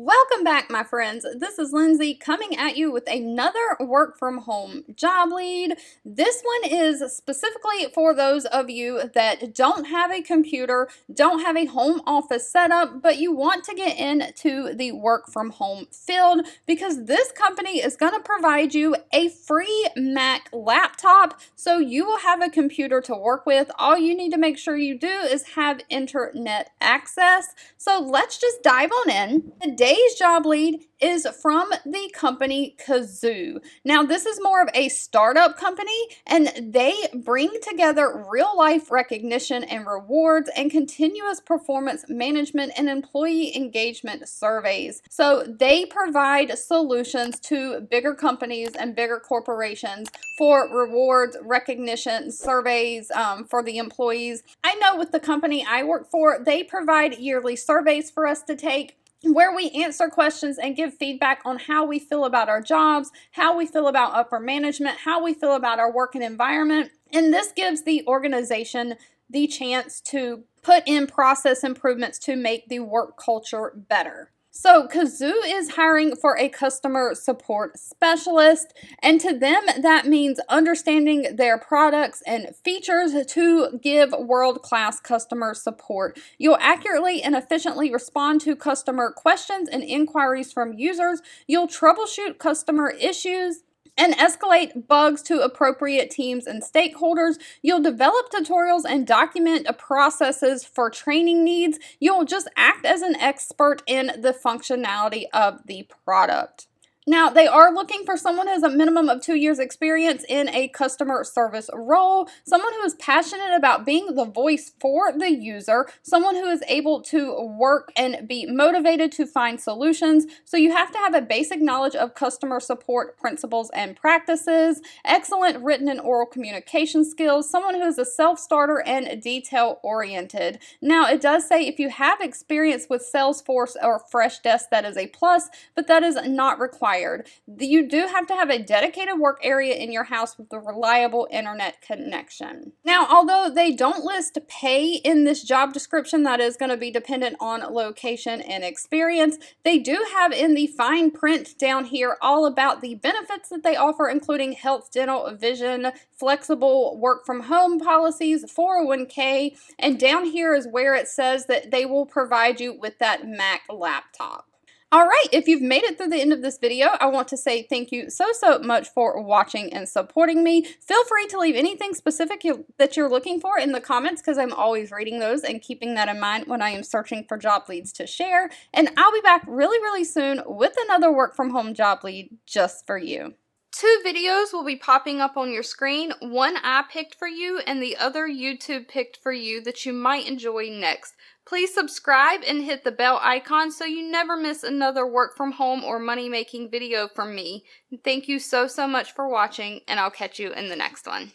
Welcome back, my friends. This is Lindsay coming at you with another work from home job lead. This one is specifically for those of you that don't have a computer, don't have a home office setup, but you want to get into the work from home field because this company is going to provide you a free Mac laptop so you will have a computer to work with. All you need to make sure you do is have internet access. So let's just dive on in. Today's job lead is from the company Kazoo. Now, this is more of a startup company, and they bring together real-life recognition and rewards and continuous performance management and employee engagement surveys. So they provide solutions to bigger companies and bigger corporations for rewards, recognition, surveys for the employees. I know with the company I work for, they provide yearly surveys for us to take, where we answer questions and give feedback on how we feel about our jobs, how we feel about upper management, how we feel about our working environment. And this gives the organization the chance to put in process improvements to make the work culture better. So Kazoo is hiring for a customer support specialist, and to them that means understanding their products and features to give world-class customer support. You'll accurately and efficiently respond to customer questions and inquiries from users. You'll troubleshoot customer issues and escalate bugs to appropriate teams and stakeholders. You'll develop tutorials and document processes for training needs. You'll just act as an expert in the functionality of the product. Now, they are looking for someone who has a minimum of 2 years experience in a customer service role, someone who is passionate about being the voice for the user, someone who is able to work and be motivated to find solutions. So you have to have a basic knowledge of customer support principles and practices, excellent written and oral communication skills, someone who is a self-starter and detail-oriented. Now, it does say if you have experience with Salesforce or Freshdesk, that is a plus, but that is not required. You do have to have a dedicated work area in your house with a reliable internet connection. Now, although they don't list pay in this job description, that is going to be dependent on location and experience, they do have in the fine print down here all about the benefits that they offer, including health, dental, vision, flexible work from home policies, 401k, and down here is where it says that they will provide you with that Mac laptop. All right, if you've made it through the end of this video, I want to say thank you so much for watching and supporting me. Feel free to leave anything specific that you're looking for in the comments, because I'm always reading those and keeping that in mind when I am searching for job leads to share. And I'll be back really soon with another work from home job lead just for you. 2 videos will be popping up on your screen. One I picked for you and the other YouTube picked for you that you might enjoy next. Please subscribe and hit the bell icon so you never miss another work from home or money making video from me. Thank you so much for watching, and I'll catch you in the next one.